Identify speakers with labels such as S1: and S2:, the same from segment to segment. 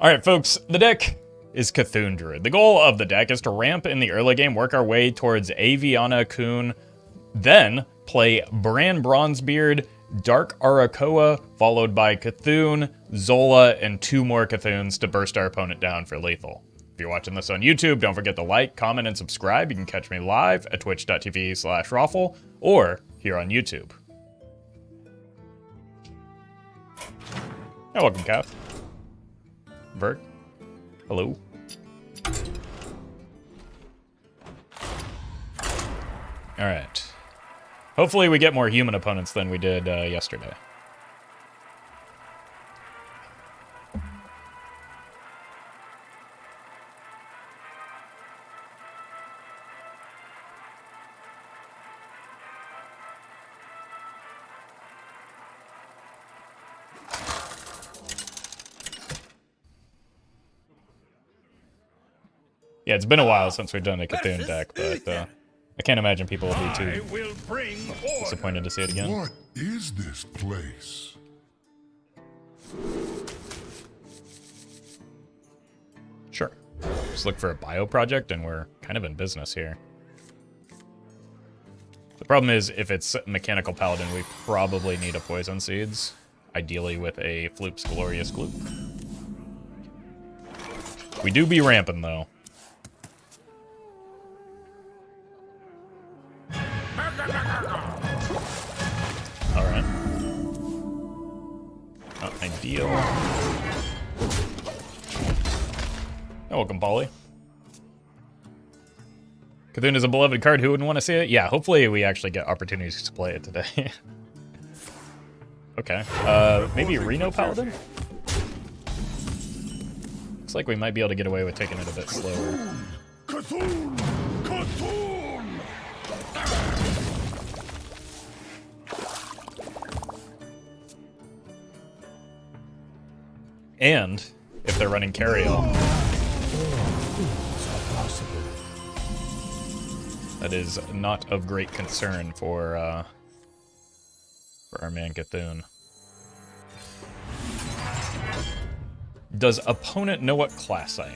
S1: Alright folks, the deck is Cthulhu Druid. The goal of the deck is to ramp in the early game, work our way towards Aviana, Kun, then play Brann Bronzebeard, Dark Arakkoa, followed by Cthulhu, Zola, and 2 more Cthulhus to burst our opponent down for lethal. If you're watching this on YouTube, don't forget to like, comment, and subscribe. You can catch me live at twitch.tv/Roffle or here on YouTube. Oh, welcome, Kath. Bert. Hello. Alright. Hopefully we get more human opponents than we did yesterday. Yeah, it's been a while since we've done a Cthulhu deck, but I can't imagine people will be too disappointed to see it again.
S2: What is this place?
S1: Sure. Just look for a bio project and we're kind of in business here. The problem is, if it's Mechanical Paladin, we probably need a Poison Seeds. Ideally with a Floop's Glorious Gloop. We do be ramping, though. Alright. Not ideal. Oh, welcome, Polly. Cthulhu is a beloved card. Who wouldn't want to see it? Yeah, hopefully we actually get opportunities to play it today. Okay. Maybe Reno Paladin? Looks like we might be able to get away with taking it a bit slower.
S2: Cthulhu! Cthulhu!
S1: And if they're running carry-all, that is not of great concern for our man Cthulhu. Does opponent know what class I am?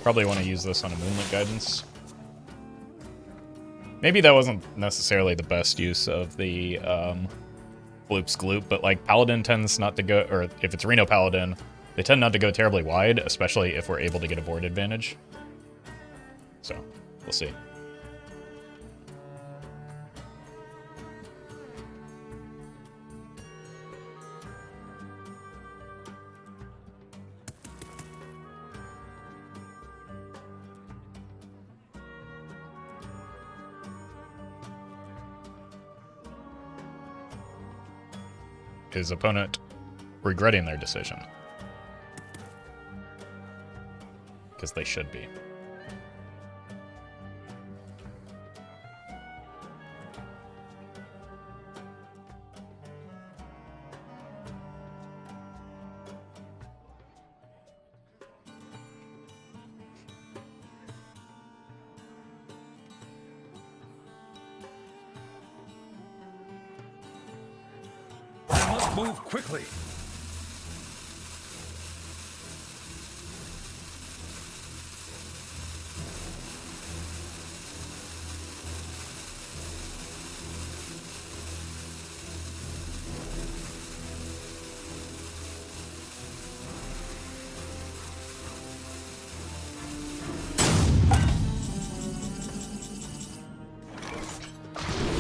S1: Probably want to use this on a Moonlit Guidance. Maybe that wasn't necessarily the best use of the Floop's Gloop, but like Paladin tends not to go, or if it's Reno Paladin, they tend not to go terribly wide, especially if we're able to get a board advantage. So, we'll see. His opponent regretting their decision. Because they should be.
S3: Move quickly.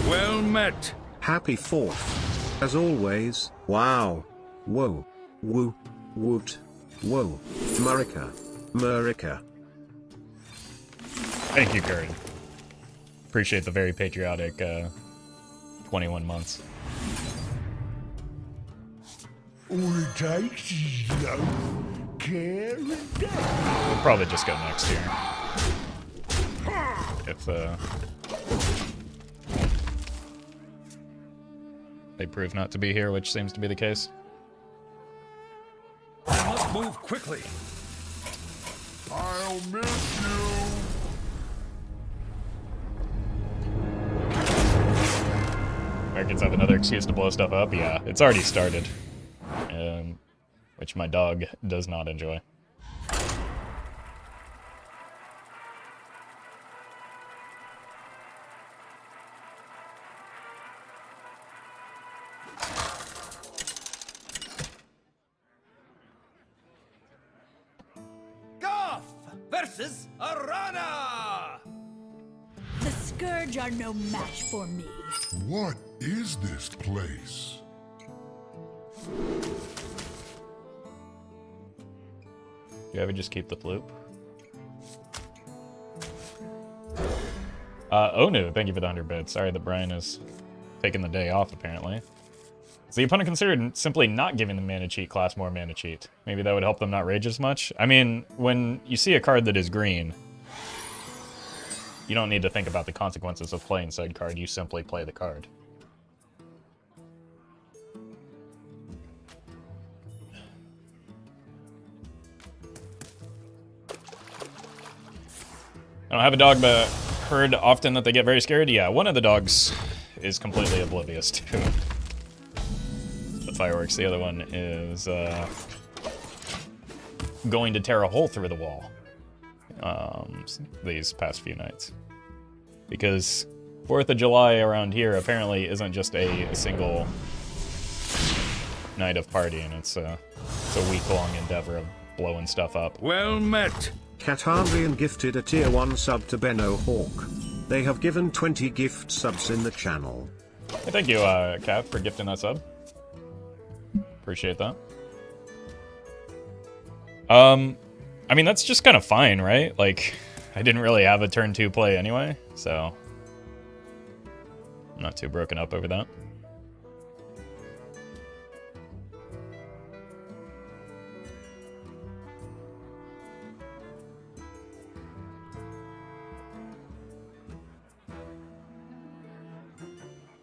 S3: Well met.
S4: Happy 4th. As always, wow. Whoa. Woo. Woot. Whoa. Murica. Murica.
S1: Thank you, Kurt. Appreciate the very patriotic 21 months.
S2: All it takes is love, care, and death.
S1: We'll probably just go next here. If they prove not to be here, which seems to be the case.
S3: I must move quickly.
S2: I'll miss you.
S1: Americans have another excuse to blow stuff up. Yeah, it's already started, which my dog does not enjoy.
S5: Guff versus Arana!
S6: The Scourge are no match for me.
S2: What is this place?
S1: Do you ever just keep the Floop? Onu, thank you for the 100 bits. Sorry that Brian is taking the day off, apparently. So the opponent considered simply not giving the mana cheat class more mana cheat. Maybe that would help them not rage as much. I mean, when you see a card that is green, you don't need to think about the consequences of playing said card, you simply play the card. I don't have a dog, but heard often that they get very scared. Yeah, one of the dogs is completely oblivious to the fireworks. The other one is going to tear a hole through the wall these past few nights. Because 4th of July around here apparently isn't just a single night of partying. It's a week-long endeavor of blowing stuff up.
S3: Well met.
S4: Catandrian gifted a tier 1 sub to Benno Hawk. They have given 20 gift subs in the channel.
S1: Hey, thank you, Kat, for gifting that sub. Appreciate that. I mean, that's just kind of fine, right? Like, I didn't really have a turn 2 play anyway, so I'm not too broken up over that.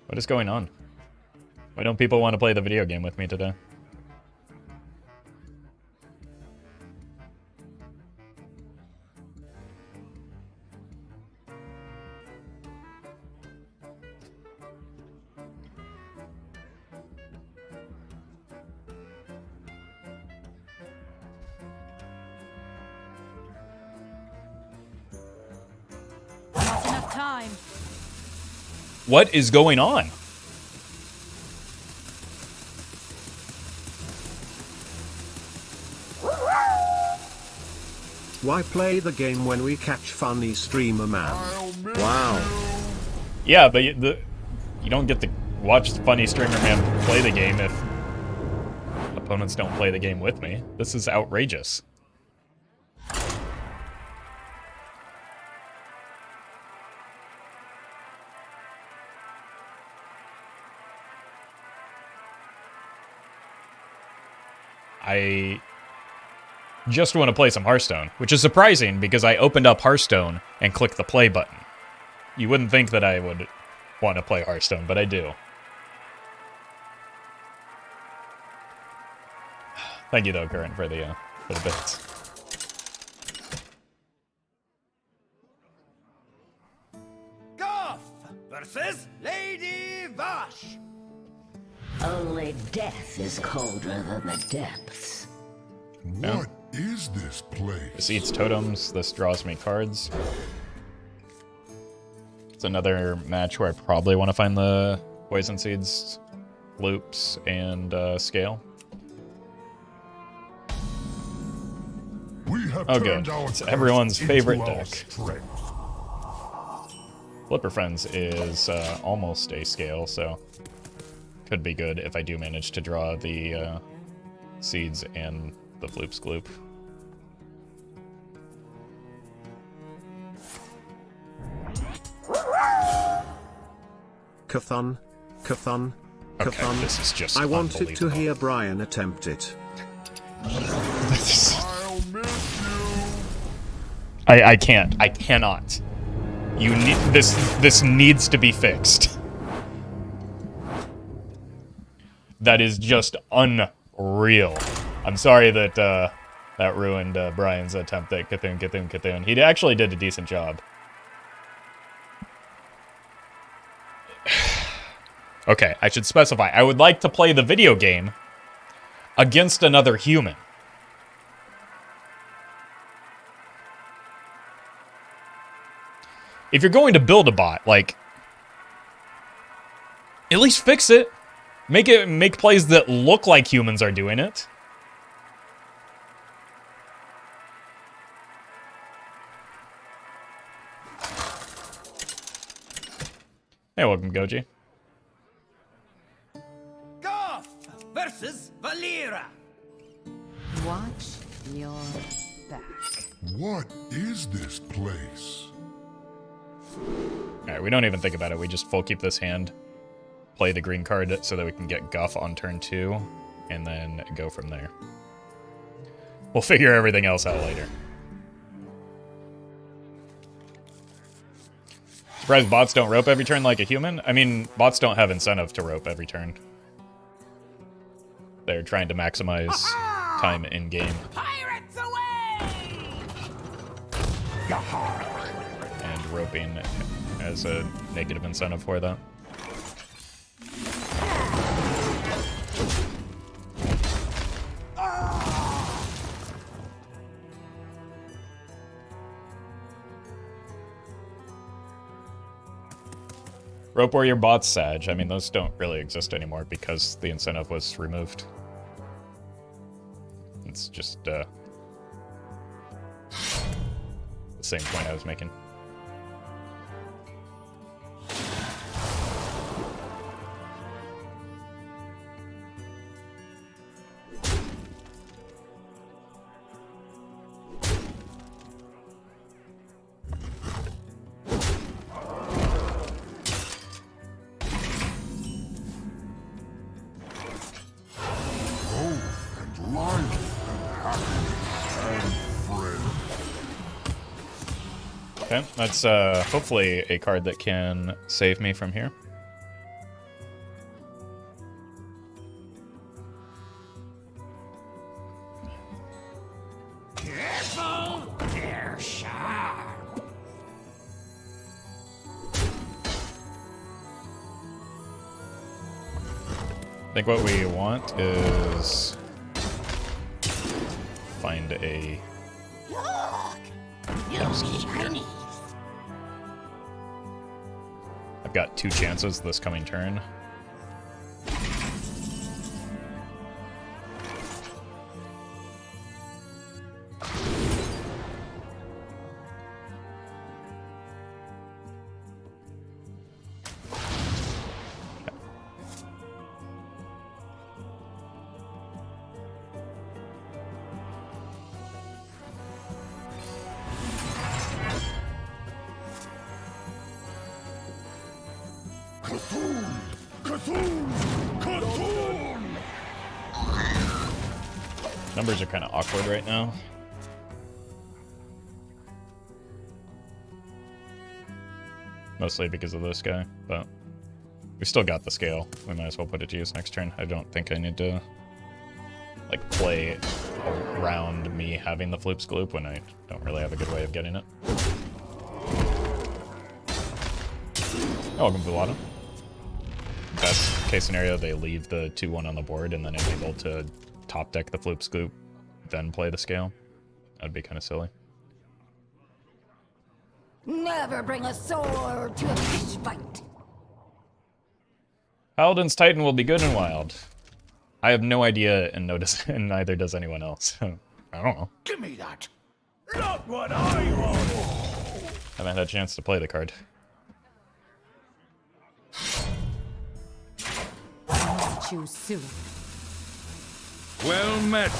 S1: What is going on? Why don't people want to play the video game with me today?
S6: Not enough time.
S1: What is going on?
S4: Why play the game when we catch funny streamer man? Wow.
S1: Yeah, but you don't get to watch the funny stringer man play the game if opponents don't play the game with me. This is outrageous. I just want to play some Hearthstone, which is surprising because I opened up Hearthstone and clicked the play button. You wouldn't think that I would want to play Hearthstone, but I do. Thank you though, Current, for the bits.
S5: Guff versus Lady Vash!
S7: Only death is colder than the depths.
S2: What is this place?
S1: This eats totems, this draws me cards. It's another match where I probably want to find the poison seeds, loops, and scale.
S2: We have
S1: Oh
S2: turned
S1: good,
S2: our
S1: it's
S2: curse
S1: everyone's
S2: into
S1: favorite
S2: our
S1: deck.
S2: strength.
S1: Flipper Friends is almost a scale, so could be good if I do manage to draw the seeds and the Floop's Gloop.
S4: Cthulhu. Hackathon.
S1: this is just
S4: I wanted to
S1: unbelievable.
S4: hear Brian attempt it.
S2: I'll miss you.
S1: I can't. I cannot. You need this. This needs to be fixed. That is just unreal. I'm sorry that that ruined Brian's attempt at Cthulhu. He actually did a decent job. Okay, I should specify. I would like to play the video game against another human. If you're going to build a bot, like, at least fix it. Make plays that look like humans are doing it. Hey, welcome, Goji.
S5: Goff versus Valera.
S8: Watch your back.
S2: What is this place?
S1: Alright, we don't even think about it. We just full keep this hand, play the green card so that we can get Guff on turn 2, and then go from there. We'll figure everything else out later. Surprised bots don't rope every turn like a human? I mean, bots don't have incentive to rope every turn. They're trying to maximize time in game.
S5: Pirates away!
S1: And roping as a negative incentive for that. Rope Warrior bots, Sag. I mean, those don't really exist anymore because the incentive was removed. It's just the same point I was making. Okay, that's hopefully a card that can save me from here.
S5: Careful, they're sharp.
S1: I think what we want is find a I've got 2 chances this coming turn. Numbers are kind of awkward right now. Mostly because of this guy, but we still got the scale. We might as well put it to use next turn. I don't think I need to like play around me having the Floop's Gloop when I don't really have a good way of getting it. Oh, welcome, Vulata. Best case scenario, they leave the 2-1 on the board and then I'm able to top deck the Floop's Gloop, then play the scale. That'd be kind of silly.
S7: Never bring a sword to a fish fight.
S1: Paladin's Titan will be good and wild. I have no idea, and and neither does anyone else. I don't know.
S2: Give me that. Not what I want.
S1: Haven't had a chance to play the card.
S8: Too soon.
S3: Well met.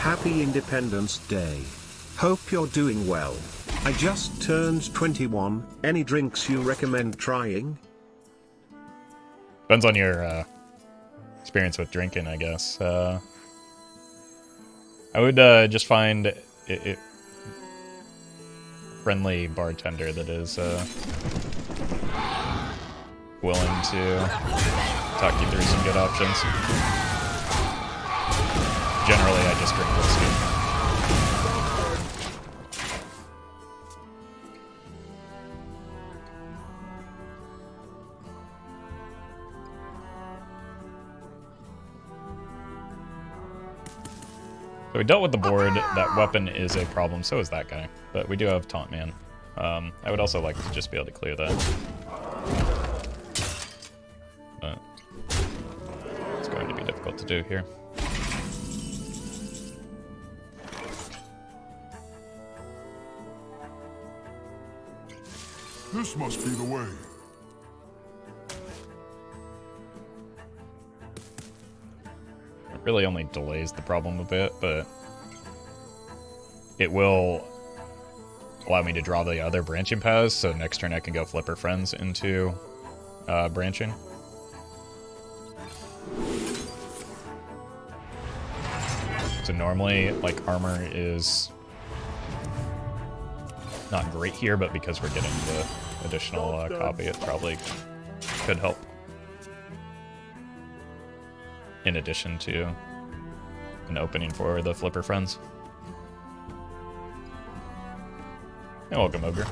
S4: Happy Independence Day. Hope you're doing well. I just turned 21. Any drinks you recommend trying?
S1: Depends on your experience with drinking, I guess. I would just find a friendly bartender that is willing to talk you through some good options. Generally, I just drink whiskey. So we dealt with the board. That weapon is a problem. So is that guy. But we do have Taunt Man. I would also like to just be able to clear that. But it's going to be difficult to do here.
S2: This must be the way.
S1: It really only delays the problem a bit, but it will allow me to draw the other branching paths, so next turn I can go Flipper Friends into branching. So normally, like, armor is not great here, but because we're getting the additional copy, it probably could help. In addition to an opening for the Flipper Friends. And welcome, Ogre.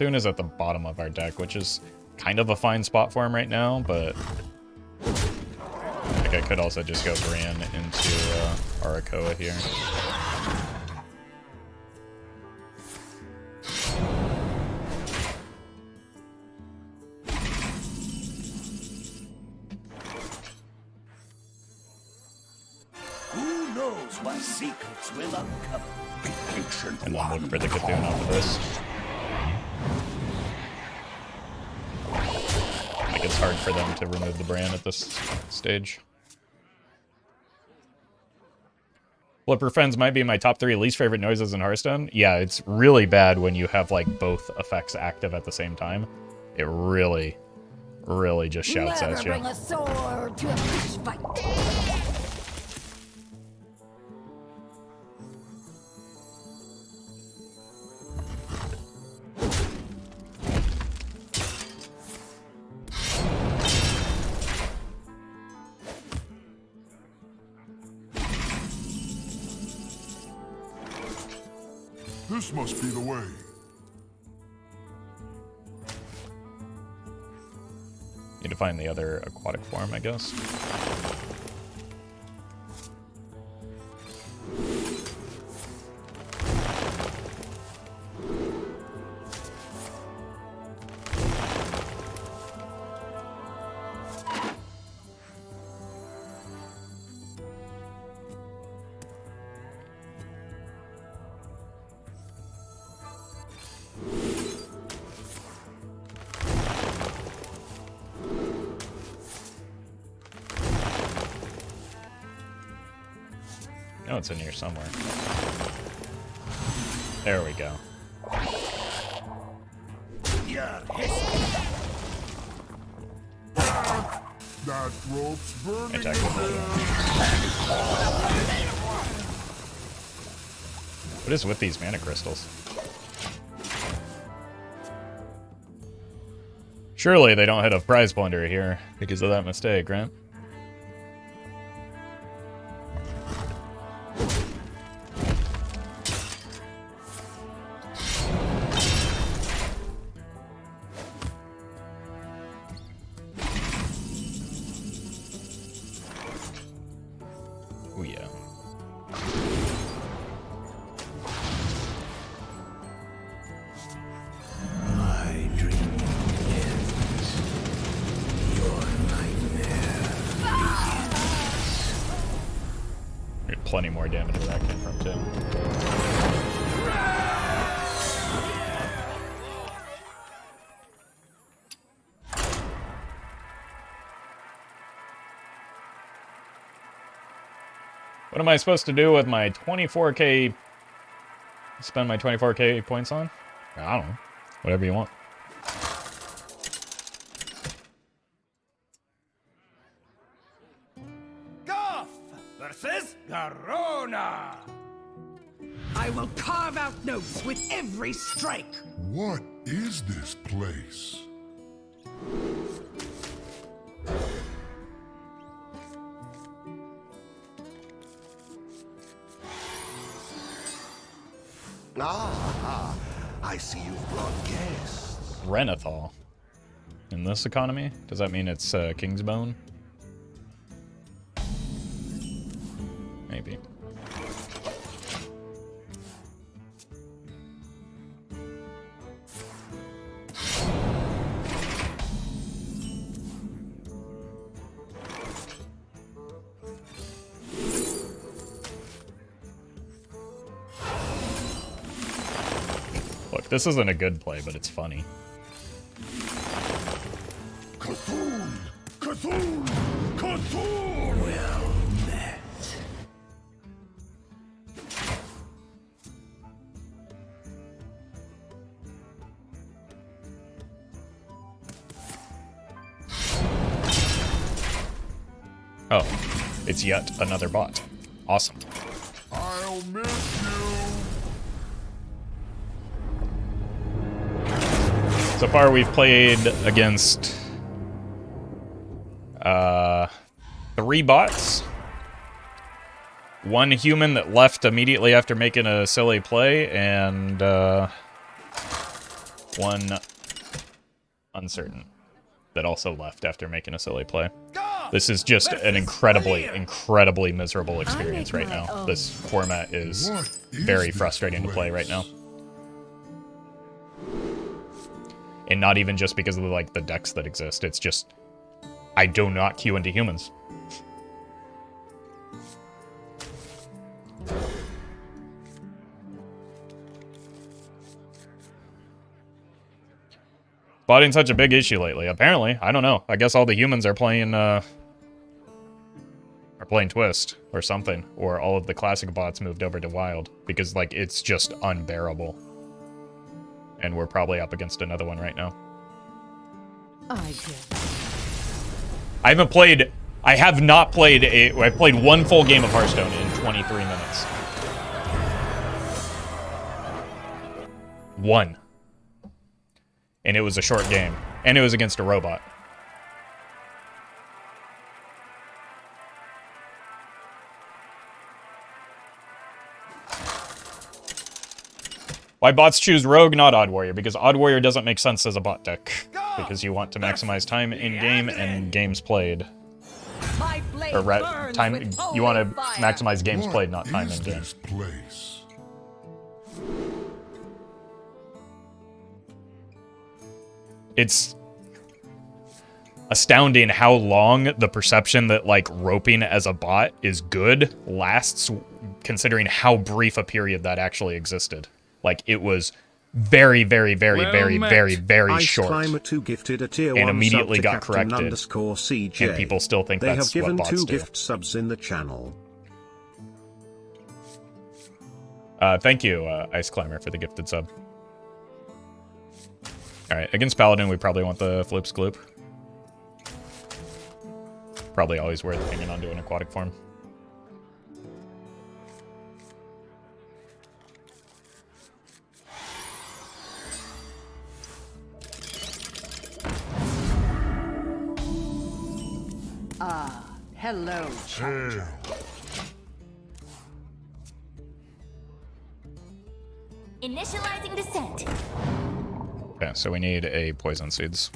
S1: Cthulhu is at the bottom of our deck, which is kind of a fine spot for him right now, but like I could also just go Brann into Arakkoa here.
S2: Who knows what secrets will uncover? The ancient
S1: And then look for the Cthulhu off of this. Like, it's hard for them to remove the Brann at this stage. Flipper Friends might be my top 3 least favorite noises in Hearthstone. Yeah, it's really bad when you have, like, both effects active at the same time. It really, really just shouts at you.
S6: Bring a sword to a fish fight.
S2: This must be the way.
S1: Need to find the other aquatic form, I guess. No, it's in here somewhere. There we go.
S2: That rope's burning.
S1: Attack with it. What is with these mana crystals? Surely they don't hit a prize plunder here because of that mistake, right? Oh yeah. plenty more damage where that came from, too. What am I supposed to do with my 24k... Spend my 24k points on? I don't know. Whatever you want.
S5: Guff versus Garona. I will carve out notes with every strike.
S2: What is this place?
S9: Ah, I see you've brought guests.
S1: Renathal. In this economy? Does that mean it's King's Bone? Maybe. Look, this isn't a good play, but it's funny.
S2: Cthulhu! Cthulhu! Cthulhu!
S5: Well met.
S1: Oh, it's yet another bot. Awesome.
S2: I'll miss you!
S1: So far we've played against 3 bots, 1 human that left immediately after making a silly play, and 1 uncertain that also left after making a silly play. This is just an incredibly miserable experience right now. This format is very frustrating to play right now. And not even just because of like the decks that exist. It's just I do not queue into humans. Botting's such a big issue lately. Apparently, I don't know. I guess all the humans are playing Twist or something, or all of the classic bots moved over to Wild because like it's just unbearable. And we're probably up against another one right now.
S8: I did.
S1: I have not played I played 1 full game of Hearthstone in 23 minutes. 1. And it was a short game. And it was against a robot. Why bots choose Rogue, not Odd Warrior? Because Odd Warrior doesn't make sense as a bot deck. Because you want to maximize time in-game and games played. Or time, you want to maximize games played, not time in-game. It's astounding how long the perception that, like, roping as a bot is good lasts, considering how brief a period that actually existed. Like, it was very short.
S4: Climber 2 gifted a tier
S1: and
S4: 1
S1: immediately
S4: sub to
S1: got
S4: Captain
S1: corrected.
S4: _CJ.
S1: And people still think
S4: they
S1: that's
S4: have given
S1: what bots
S4: 2
S1: do.
S4: gift subs in the channel.
S1: Thank you, Ice Climber, for the gifted sub. Alright, against Paladin, we probably want the Floops Gloop. Probably always worth hanging on to an Aquatic Form.
S8: Hello, challenger.
S6: Initializing descent.
S1: Okay, so we need a Poison Seeds.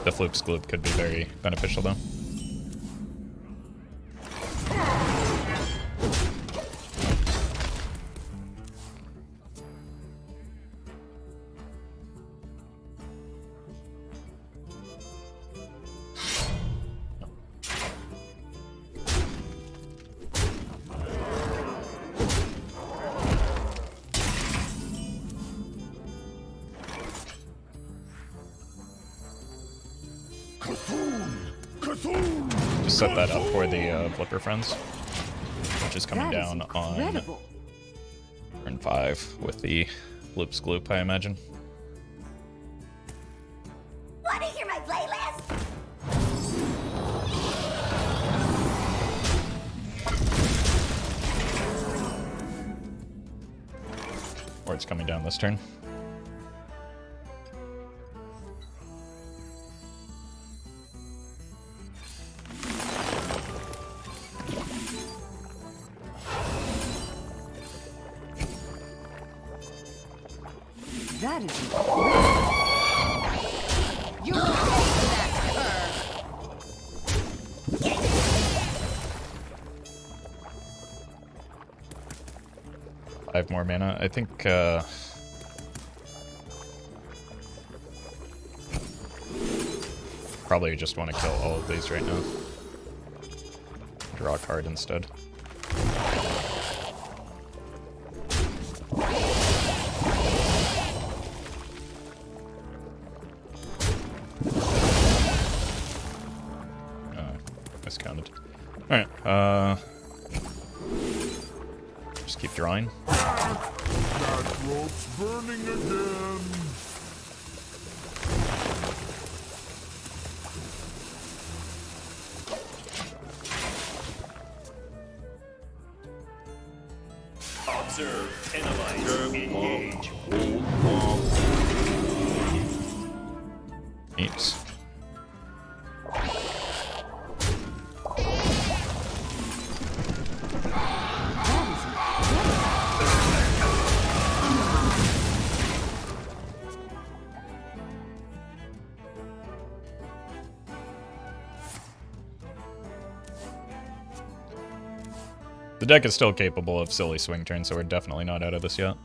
S1: The Floops Gloop could be very beneficial, though. set that up for the Flipper Friends, which is coming down on turn 5 with the Gloop's Gloop, I imagine.
S6: Want to hear my playlist?
S1: Or it's coming down this turn.
S8: That is incredible. You're that curve.
S1: 5 more mana. I think probably just want to kill all of these right now. Draw a card instead. Miscounted. Alright, just keep drawing.
S2: That rope's burning again.
S10: Observe, analyze, engage.
S1: Neat. The deck is still capable of silly swing turns, so we're definitely not out of this yet.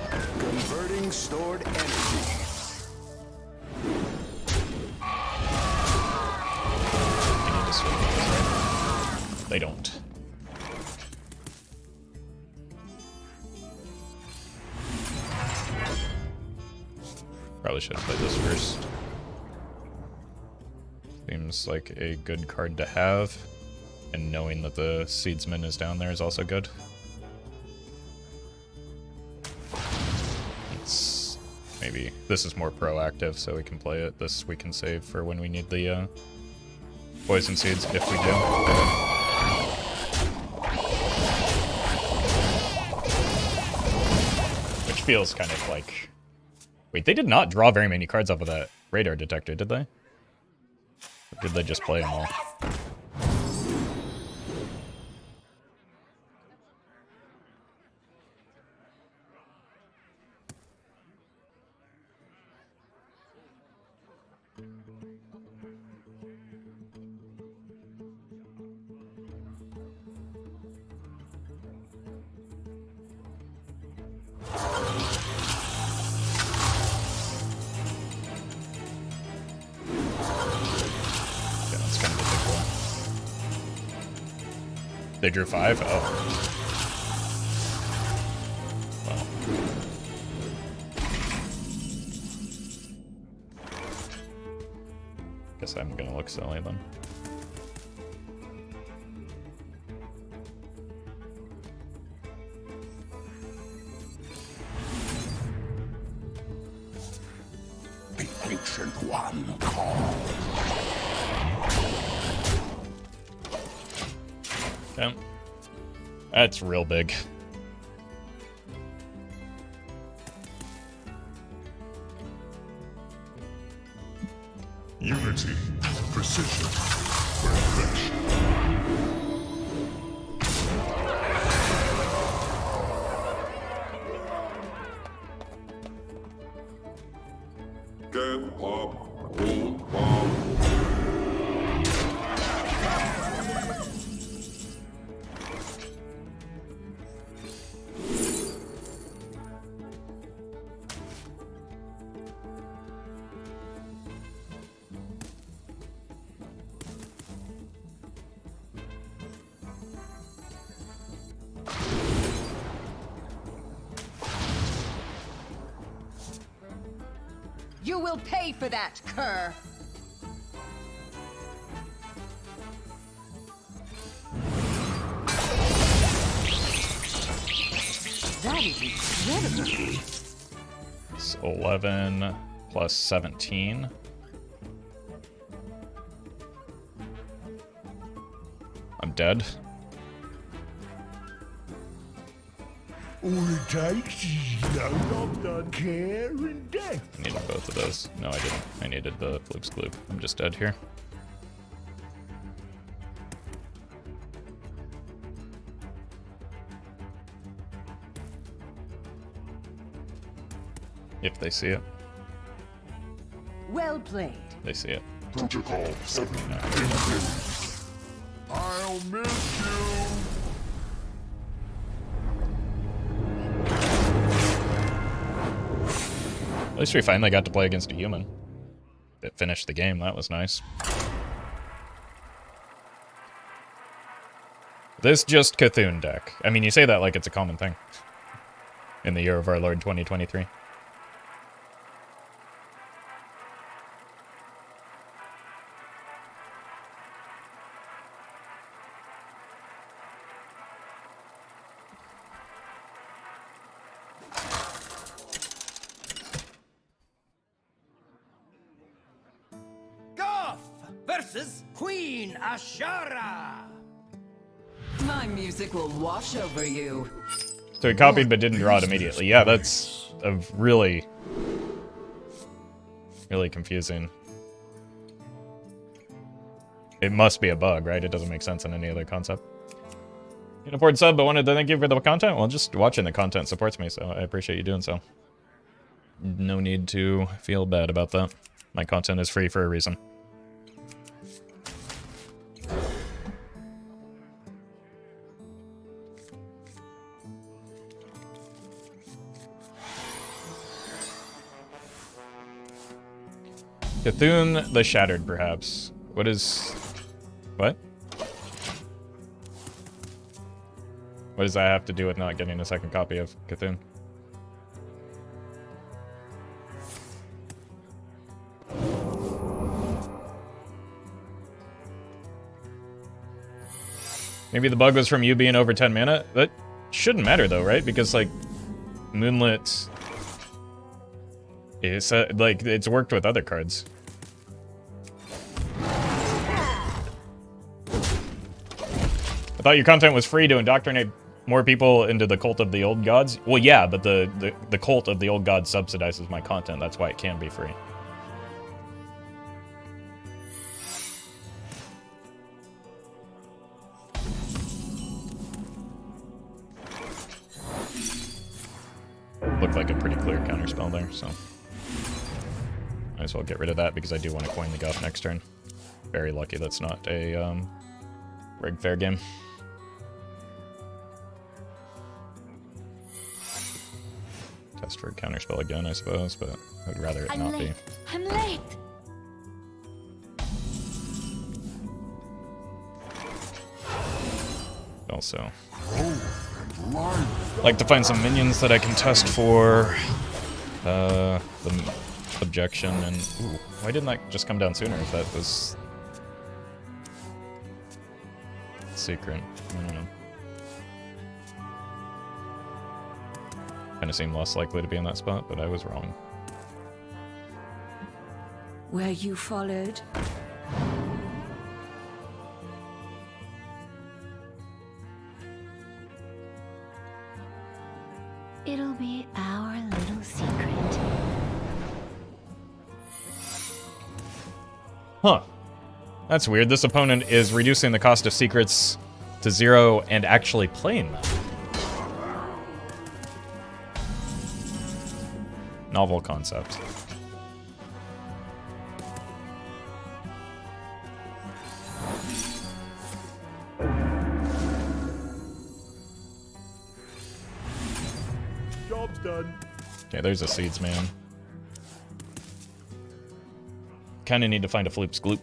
S9: Converting stored energy.
S1: They need to swing these, right? They don't. Probably should have played this first. Seems like a good card to have, and knowing that the Seedsman is down there is also good. It's maybe this is more proactive, so we can play it. This we can save for when we need the poison seeds if we do. Which feels kind of like, wait, they did not draw very many cards off of that radar detector, did they? Or did they just play them all? They drew 5? Oh. Well. Guess I'm gonna look silly then.
S2: The Ancient One calls.
S1: Okay. That's real big.
S2: Unity, precision, perfection. Get up, old bomb.
S8: You will pay for that, cur! That is incredible!
S1: It's 11 plus 17. I'm dead.
S2: All it takes is no love, done care and death.
S1: I needed both of those. No, I didn't. I needed the Floop's Gloop. I'm just dead here. If they see it.
S8: Well played.
S1: They see it.
S2: Protocol 7 I'll miss you.
S1: At least we finally got to play against a human. That finished the game. That was nice. This just Cthulhu deck. I mean, you say that like it's a common thing. In the year of our Lord 2023.
S5: Versus Queen Ashara.
S8: My music will wash over you.
S1: So he copied but didn't draw it immediately. Yeah, that's a really confusing. It must be a bug, right? It doesn't make sense in any other concept. Can't afford sub, but wanted to thank you for the content. Well, just watching the content supports me, so I appreciate you doing so. No need to feel bad about that. My content is free for a reason. Cthulhu the Shattered, perhaps. What is... What? What does that have to do with not getting a second copy of Cthulhu? Maybe the bug was from you being over 10 mana? That shouldn't matter though, right? Because, like, Moonlit... It's, like, it's worked with other cards. I thought your content was free to indoctrinate more people into the cult of the old gods. Well, yeah, but the cult of the old gods subsidizes my content. That's why it can be free. Looked like a pretty clear counterspell there, so... Might as well get rid of that because I do want to coin the Guff next turn. Very lucky that's not a rig fair game. Test for a counterspell again, I suppose, but I'd rather it not be.
S6: I'm late.
S1: Also, like to find some minions that I can test for the objection and ooh, why didn't that just come down sooner if that was secret? I don't know. Kind of seemed less likely to be in that spot, but I was wrong.
S8: Were you followed?
S6: It'll be our little secret.
S1: Huh. That's weird. This opponent is reducing the cost of secrets to 0 and actually playing them. Novel concept.
S2: Job's done.
S1: Okay, there's a Seedsman. Kinda need to find a Floop's Gloop.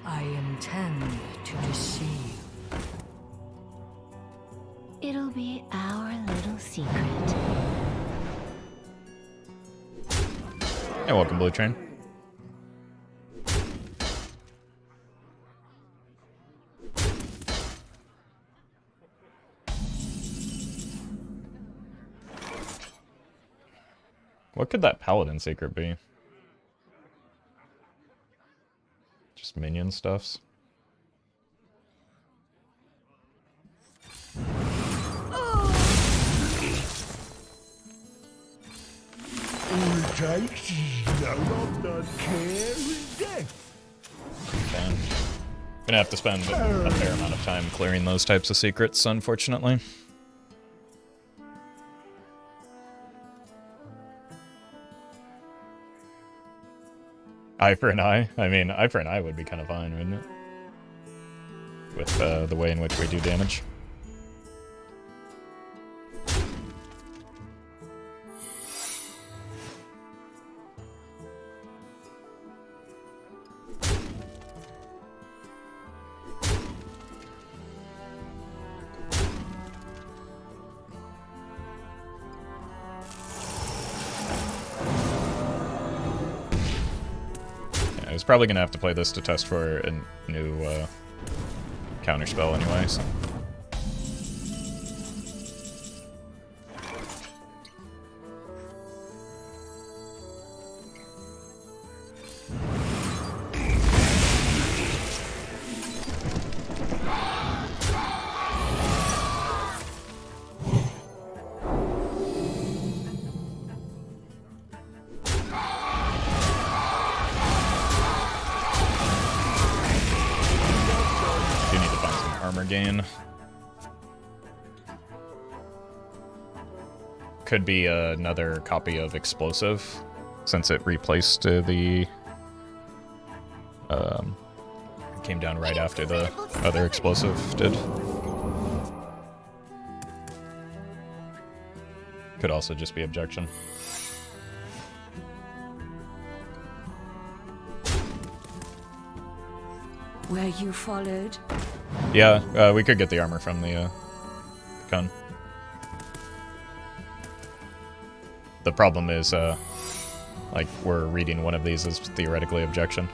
S8: I intend to deceive.
S6: It'll be our little secret.
S1: Hey, welcome, Blue Train. What could that Paladin secret be? Just minion stuffs.
S2: All it takes is no love, none care, and death.
S1: Okay. Gonna have to spend a fair amount of time clearing those types of secrets, unfortunately. Eye for an eye? I mean, eye for an eye would be kind of fine, wouldn't it? With the way in which we do damage. I was probably gonna have to play this to test for a new counterspell anyway, so. Gain. Could be another copy of Explosive, since it replaced the came down right after the other Explosive did. Could also just be Objection.
S6: Were you followed?
S1: Yeah, we could get the armor from the Kun. The problem is, like, we're reading one of these as theoretically Objection.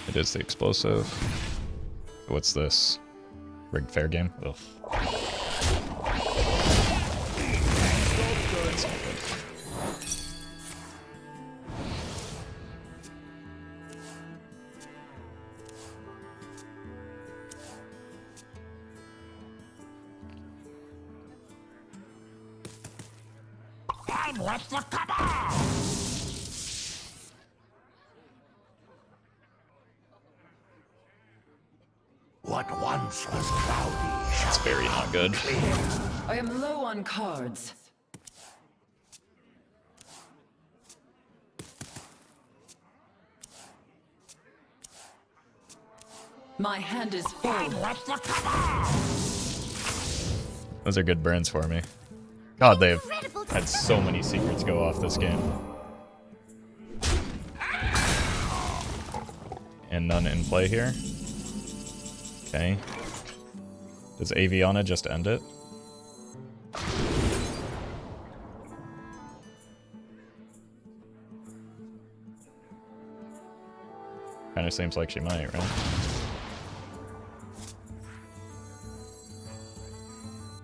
S1: It is the Explosive. What's this? Rigged fair game? Ugh. That's not good.
S2: I'm with the cabal! What once was cloudy.
S1: It's very not good.
S8: I am low on cards. My hand is full.
S1: Those are good burns for me. God, they've had so many secrets go off this game. And none in play here. Okay. Does Aviana just end it? Kinda seems like she might, right?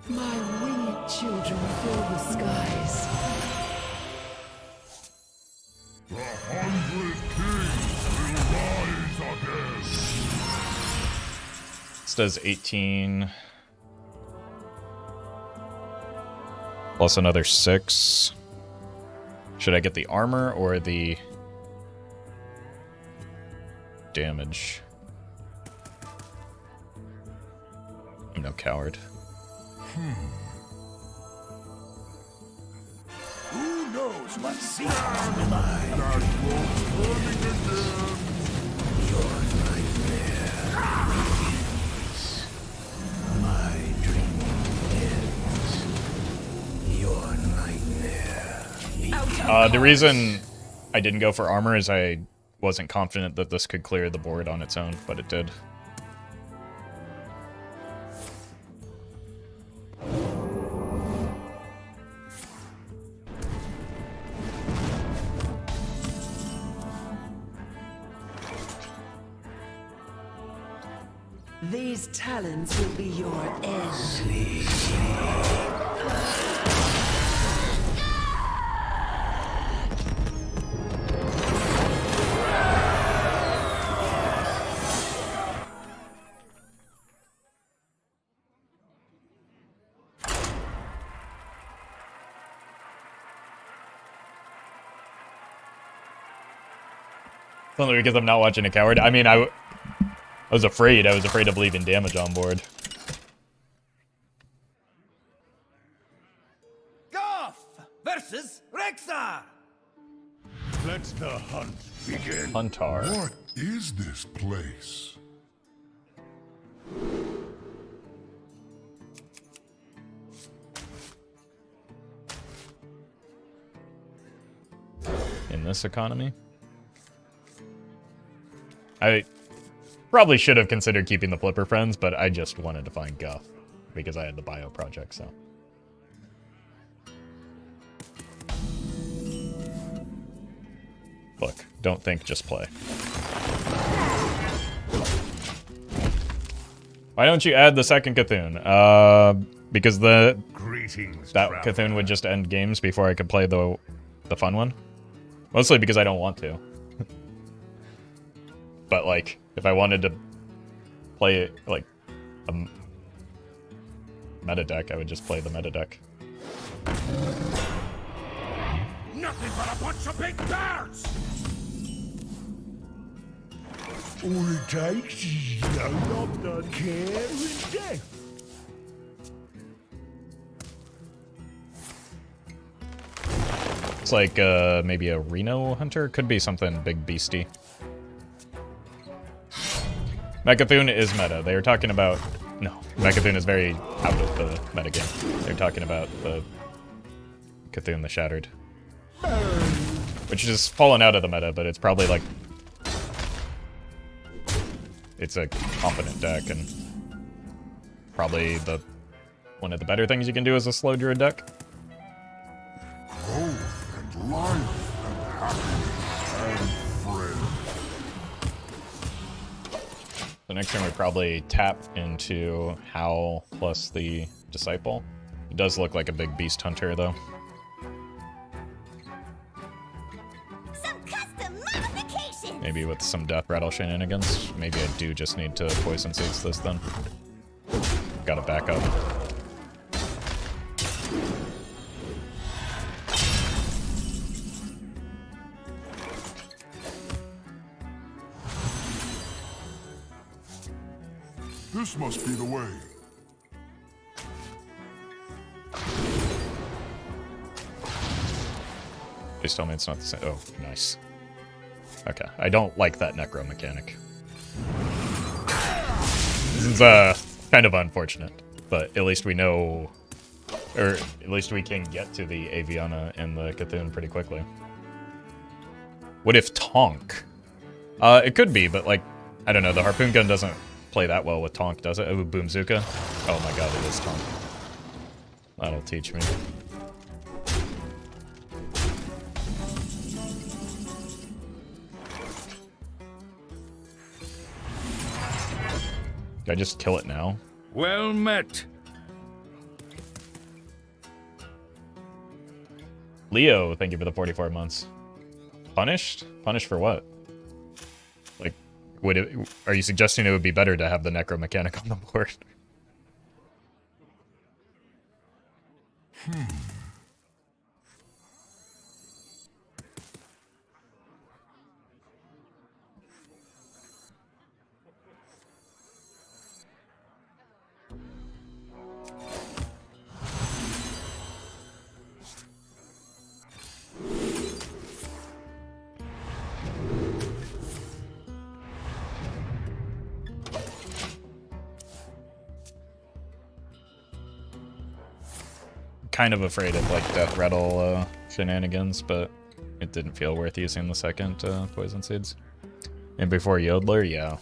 S8: My winged children fill the skies.
S2: The 100 Kings will rise again.
S1: This does 18. Plus another 6. Should I get the armor or the damage? I'm no coward.
S2: Who knows what secrets we lie? That won't burning again. Your
S1: The reason I didn't go for armor is I wasn't confident that this could clear the board on its own, but it did.
S8: These talents will be your end.
S1: Only because I'm not watching a coward. I mean, I was afraid. I was afraid of leaving damage on board.
S5: Guff versus Rexar.
S2: Let the hunt begin.
S1: Huntar.
S2: What is this place?
S1: In this economy? I probably should have considered keeping the Flipper Friends, but I just wanted to find Guff because I had the bio project, so. Look, don't think, just play. Why don't you add the second Cthulhu? Because that Cthulhu would just end games before I could play the fun one. Mostly because I don't want to. But, like, if I wanted to play, like, a meta deck, I would just play the meta deck.
S3: Nothing but a bunch of big birds!
S2: All it takes is no knock-knock, care and death.
S1: It's like, maybe a Reno Hunter? Could be something big beastie. Mechathune is meta. They were talking about... No, Mechathune is very out of the metagame. They're talking about the Cthulhu the Shattered. Which is fallen out of the meta, but it's probably like... It's a competent deck, and probably one of the better things you can do is a slow Druid deck.
S2: Growth and life and happiness and friends.
S1: The next turn we probably tap into Howl plus the Disciple. It does look like a big beast hunter, though.
S6: Some custom modifications.
S1: Maybe with some Death Rattle shenanigans. Maybe I do just need to Poison Seeds this then. Gotta back up.
S2: This must be the way.
S1: Please tell me it's not the same. Oh, nice. Okay, I don't like that Necro mechanic. This is kind of unfortunate, but at least we know, or at least we can get to the Aviana and the Cthulhu pretty quickly. What if Tonk? It could be, but like, I don't know, the Harpoon Gun doesn't play that well with Tonk, does it? Oh, Boomzuka? Oh my god, it is Tonk. That'll teach me. Did I just kill it now?
S3: Well met.
S1: Leo, thank you for the 44 months. Punished? Punished for what? Like, are you suggesting it would be better to have the Necro mechanic on the board? Kind of afraid of like Death Rattle shenanigans, but it didn't feel worth using the second poison seeds. And before Yodeler, yeah.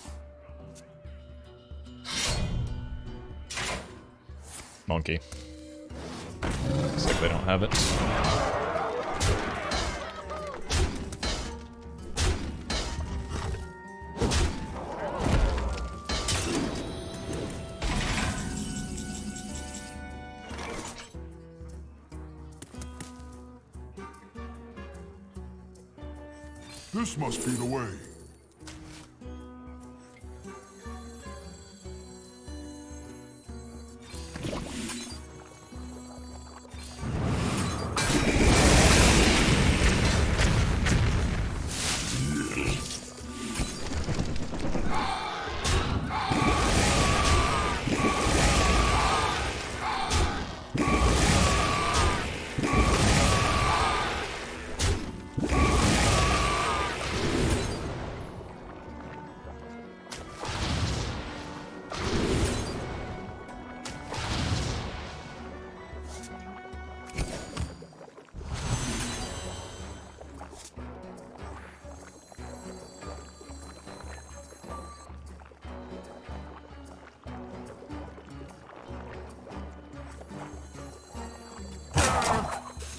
S1: Monkey. Looks like they don't have it.
S2: This must be the way.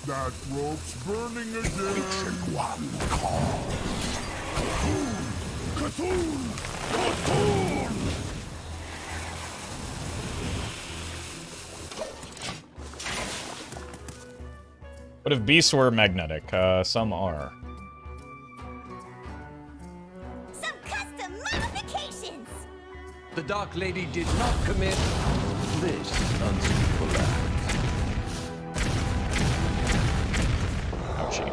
S2: That rope's burning again. Ancient one call. Cthulhu! Cthulhu!
S1: What if beasts were magnetic? Some are.
S6: Some custom modifications!
S5: The Dark Lady did not commit this unspeakable act.
S1: Ouchie.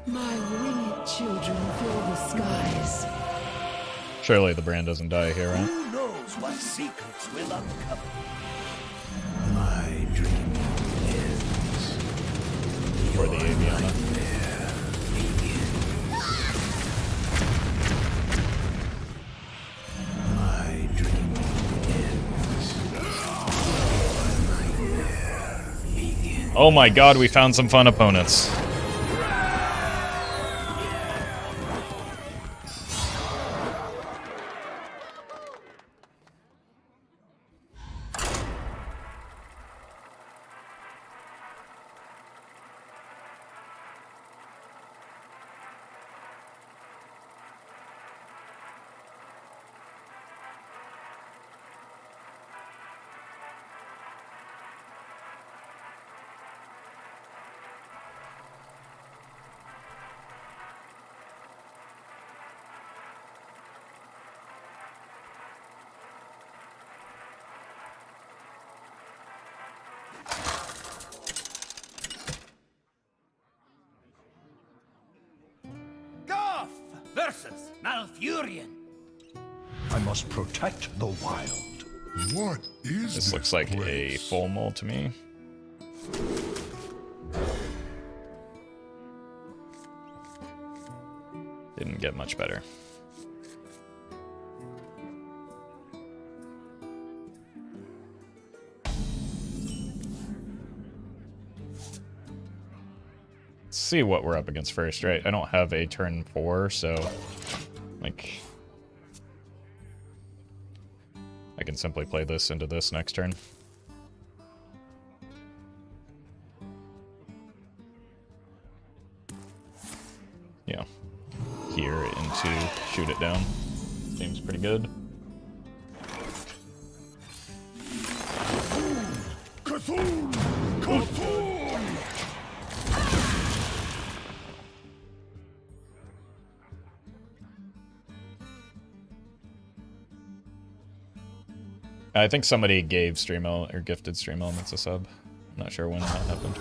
S8: My winged children fill the skies.
S1: Surely the brand doesn't die here, right?
S5: Who knows what secrets will uncover?
S2: My dream ends.
S1: For the Aviana.
S2: My dream ends. My nightmare begins.
S1: Oh my god, we found some fun opponents.
S5: Guff versus Malfurion.
S9: I must protect the wild.
S2: What is
S1: This looks like a
S2: place?
S1: full mold to me. Didn't get much better. Let's see what we're up against first, right? I don't have a turn 4, so like I can simply play this into this next turn. Yeah. Here into shoot it down. Seems pretty good.
S2: Cthulhu! Cthulhu!
S1: I think somebody gave Stream Element or gifted Stream Elements a sub. I'm not sure when that happened.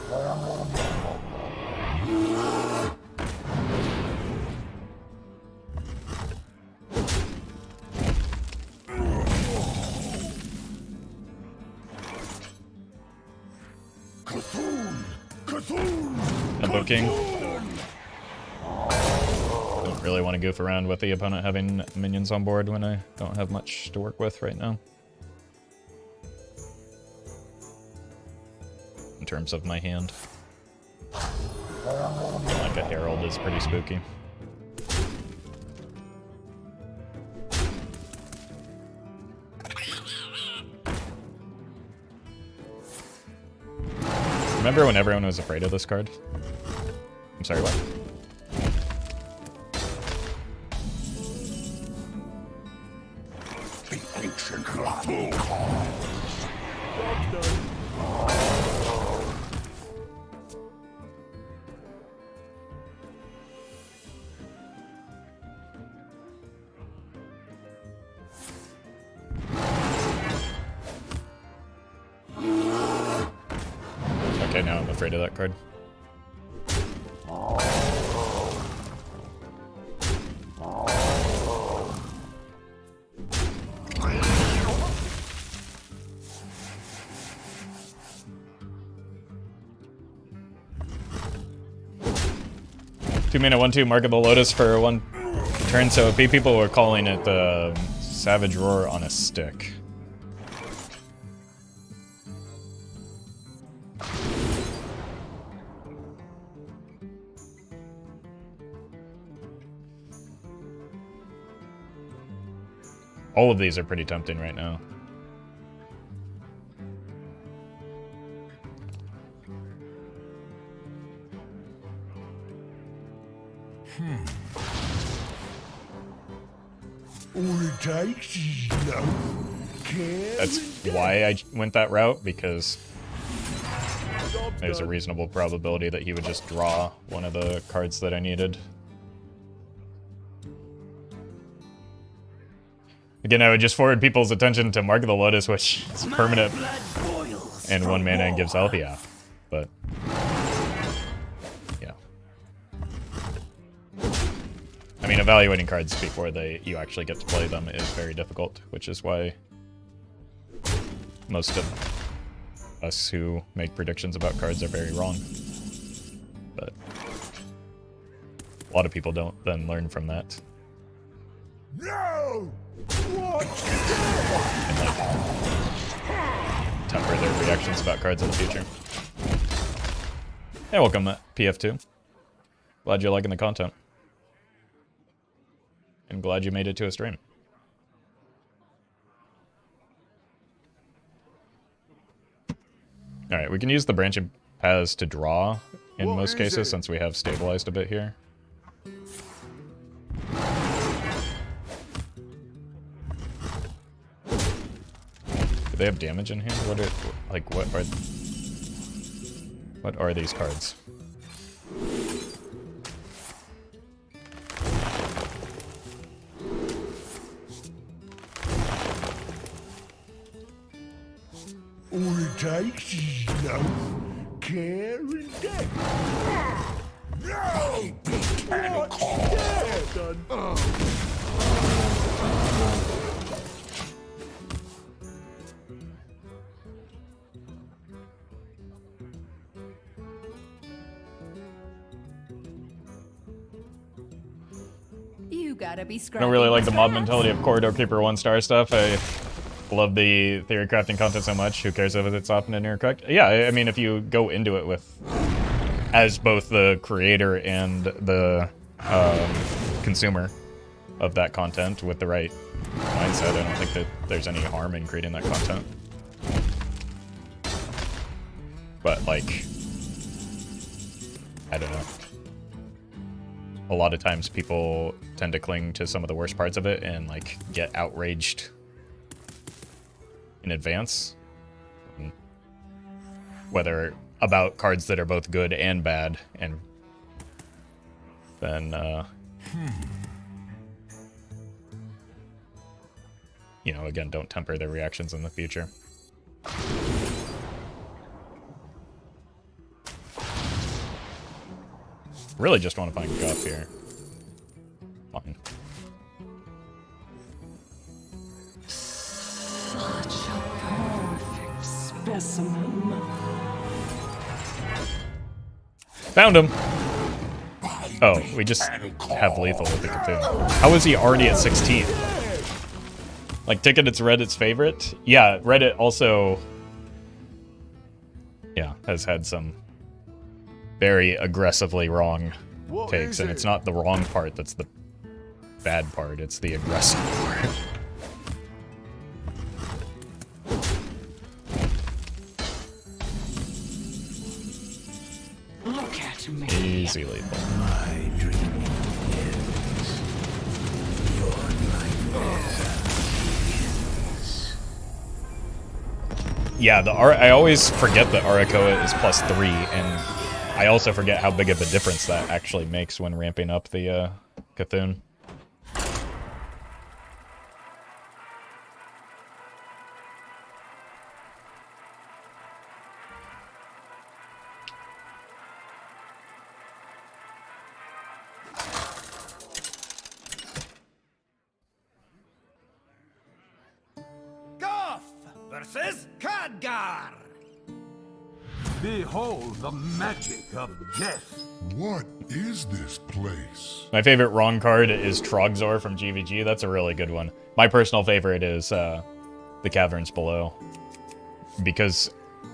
S1: Tempo King. Don't really want to goof around with the opponent having minions on board when I don't have much to work with right now. In terms of my hand. Like a Herald is pretty spooky. Remember when everyone was afraid of this card? I'm sorry, what?
S2: The ancient Roffle call.
S1: Okay, now I'm afraid of that card. Two-mana 1/2 Mark of the Lotus for 1 turn, so people were calling it the Savage Roar on a stick. All of these are pretty tempting right now.
S2: All it takes is love, care.
S1: That's why I went that route, because there's a reasonable probability that he would just draw one of the cards that I needed. Again, I would just forward people's attention to Mark of the Lotus, which is permanent and 1 mana and gives health, yeah. But yeah. I mean, evaluating cards before you actually get to play them is very difficult, which is why most of us who make predictions about cards are very wrong. But a lot of people don't then learn from that.
S2: No!
S1: And like temper their reactions about cards in the future. Hey, welcome PF2. Glad you're liking the content. And glad you made it to a stream. Alright, we can use the branching paths to draw in most cases since we have stabilized a bit here. Do they have damage in here? What are these cards?
S2: All it takes is love, care, and death. No! What's that?
S6: You gotta be
S1: I don't really like the mob mentality of Corridor Keeper 1-star stuff. I love the theory crafting content so much. Who cares if it's often and incorrect? Yeah, I mean, if you go into it with as both the creator and the consumer of that content with the right mindset, I don't think that there's any harm in creating that content. But like, I don't know. A lot of times people tend to cling to some of the worst parts of it and like get outraged in advance. Whether about cards that are both good and bad, and then you know, again, don't temper their reactions in the future. Really just want to find Guff here. Fine.
S8: Such a perfect specimen.
S1: Found him. Oh, we just have lethal with the Cthulhu. How is he already at 16? Like, Ticket's Reddit's favorite? Yeah, Reddit also... Yeah, has had some very aggressively wrong takes, and it's not the wrong part that's the bad part, it's the aggressive part.
S8: Look at me.
S1: Easy lethal.
S2: My dream ends. Your nightmares begins.
S1: Yeah, I always forget that Arakkoa is +3, and I also forget how big of a difference that actually makes when ramping up the Cthulhu.
S3: Guff versus Khadgar.
S9: Behold the magic of death.
S2: What is this place?
S1: My favorite wrong card is Trogzor from GVG. That's a really good one. My personal favorite is the Caverns Below, because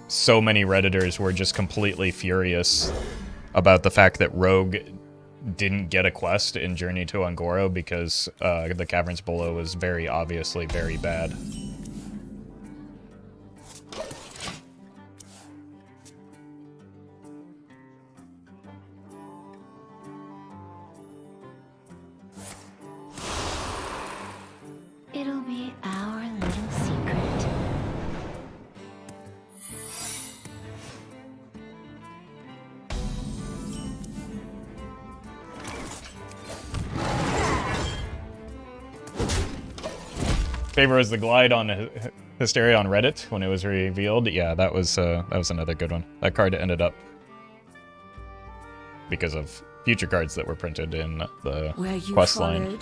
S1: so many Redditors were just completely furious about the fact that Rogue didn't get a quest in Journey to Ungoro because the Caverns Below was very obviously very bad.
S6: It'll be our little secret.
S1: Favorite was the glide on Hysteria on Reddit when it was revealed. Yeah, that was another good one. That card ended up, because of future cards that were printed in the quest line,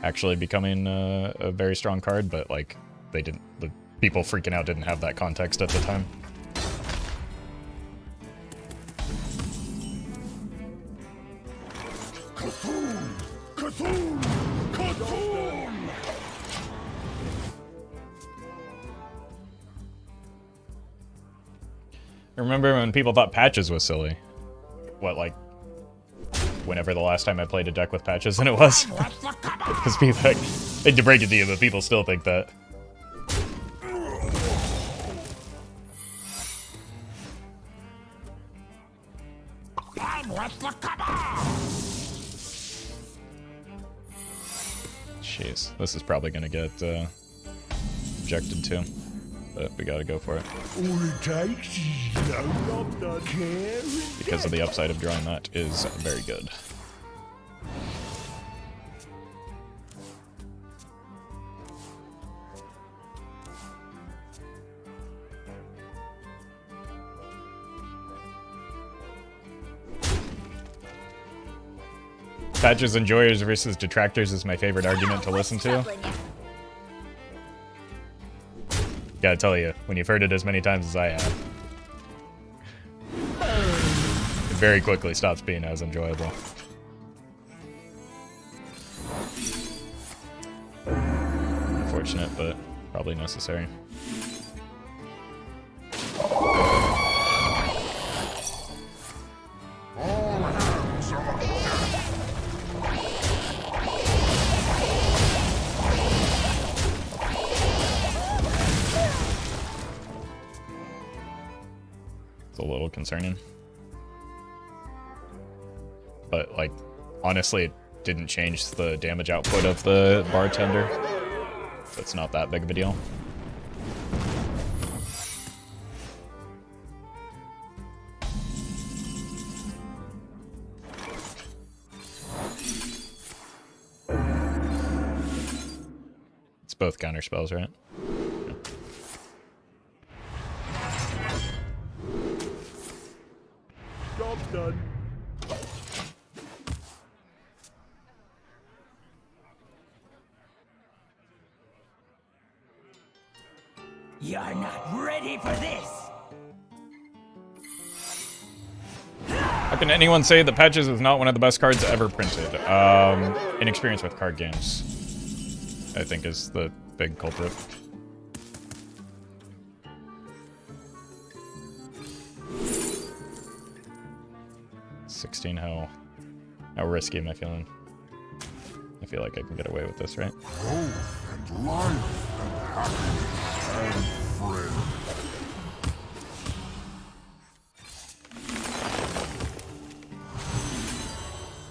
S1: actually becoming a very strong card, but like the people freaking out didn't have that context at the time.
S2: Cthulhu! Cthulhu! Cthulhu!
S1: I remember when people thought patches was silly. What, like, whenever the last time I played a deck with patches, and it was. Because people, like, I hate to break it to you, but people still think that. Jeez, this is probably gonna get objected to, but we gotta go for it.
S2: All it takes is no love, no care.
S1: Because of the upside of drawing that is very good. Patches enjoyers versus detractors is my favorite argument to listen to. Gotta tell you, when you've heard it as many times as I have, it very quickly stops being as enjoyable. Unfortunate, but probably necessary. It's a little concerning. But, like, honestly, it didn't change the damage output of the bartender. So it's not that big of a deal. It's both counter spells, right?
S2: Job's done.
S3: You're not ready for this!
S1: Can anyone say that Patches is not one of the best cards ever printed? Inexperience with card games, I think, is the big culprit. How risky am I feeling? I feel like I can get away with this, right?
S2: Growth and life and happiness and friends.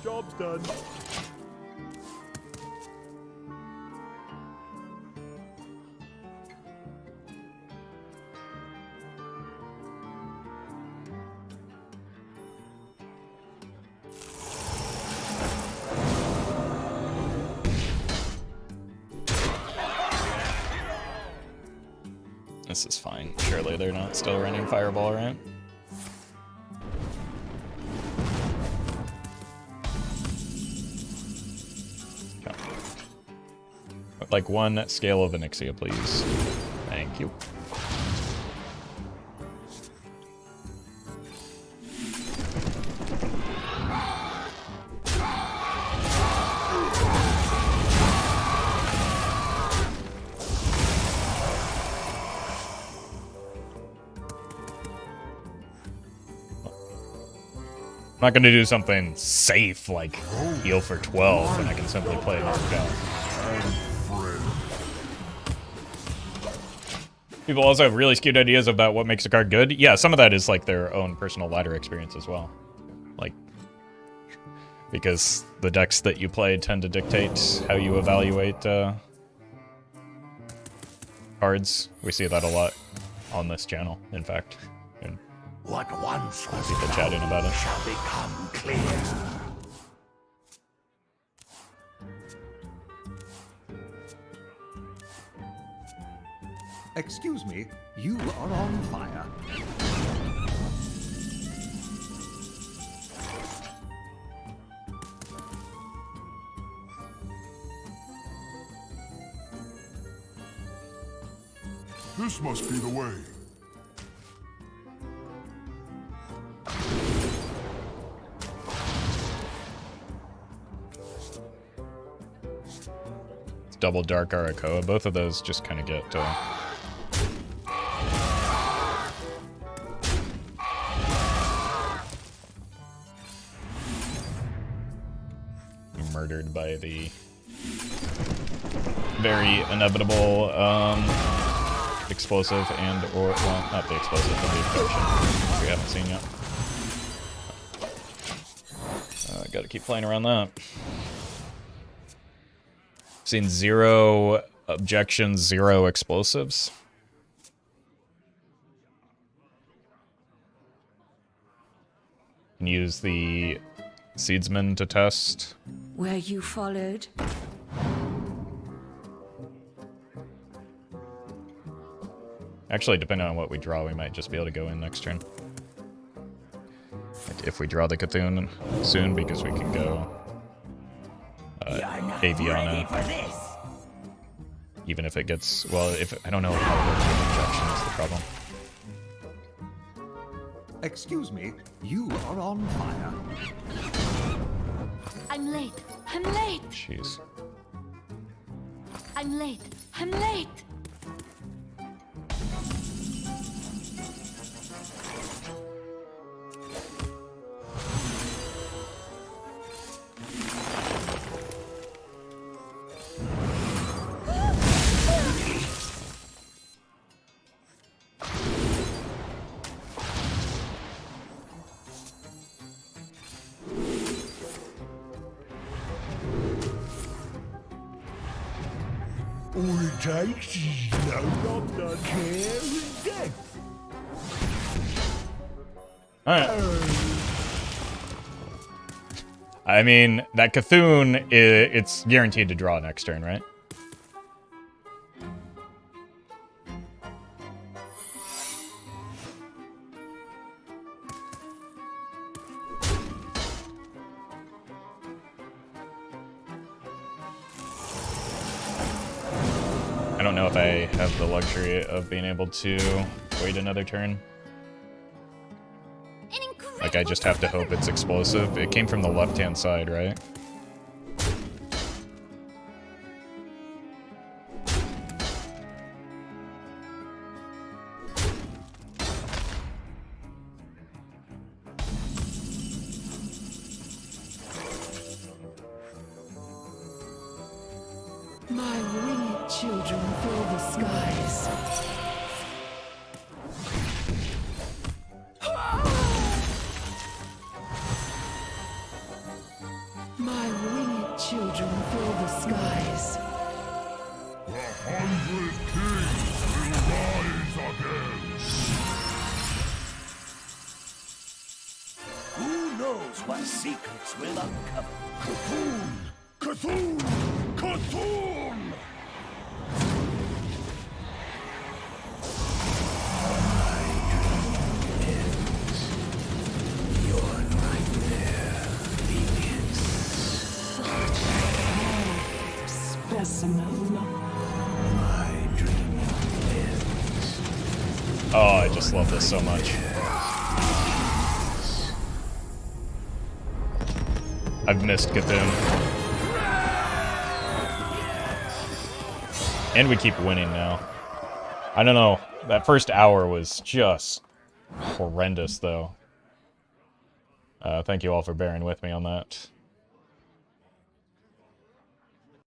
S2: Job's done.
S1: This is fine. Surely they're not still running Fireball, right? Okay. Like one scale of Onyxia, please. Thank you. I'm not going to do something safe like heal for 12 when I can simply play another guy. People also have really skewed ideas about what makes a card good. Yeah, some of that is like their own personal ladder experience as well. Like, because the decks that you play tend to dictate how you evaluate cards. We see that a lot on this channel, in fact. And
S3: what once was
S1: people chatting about it
S3: shall become clear.
S9: Excuse me, you are on fire.
S2: This must be the way.
S1: It's double Dark Arakkoa. Both of those just kind of get murdered by the very inevitable explosive and or, well, not the explosive, but the infection, which we haven't seen yet. Gotta keep playing around that. Seen 0 objections, 0 explosives. Can use the Seedsman to test.
S7: Were you followed?
S1: Actually, depending on what we draw, we might just be able to go in next turn. Like if we draw the Cthulhu soon, because we can go Aviana. Even if it gets, well, if I don't know how it works with injection is the problem.
S9: Excuse me, you are on fire.
S6: I'm late. I'm late.
S1: Jeez.
S6: I'm late. I'm late.
S2: All it takes is no doctor, care, and death.
S1: Alright. I mean, that Cthulhu, it's guaranteed to draw next turn, right? I don't know if I have the luxury of being able to wait another turn. Like, I just have to hope it's explosive. It came from the left-hand side, right?
S8: My winged children fill the skies. My winged children fill the skies.
S2: The 100 Kings will rise again.
S3: Who knows what secrets will uncover?
S2: Cthulhu! Cthulhu! Cthulhu!
S8: Specimen.
S1: Oh, I just love this so much. I've missed Cthulhu. And we keep winning now. I don't know. That first hour was just horrendous, though. Thank you all for bearing with me on that.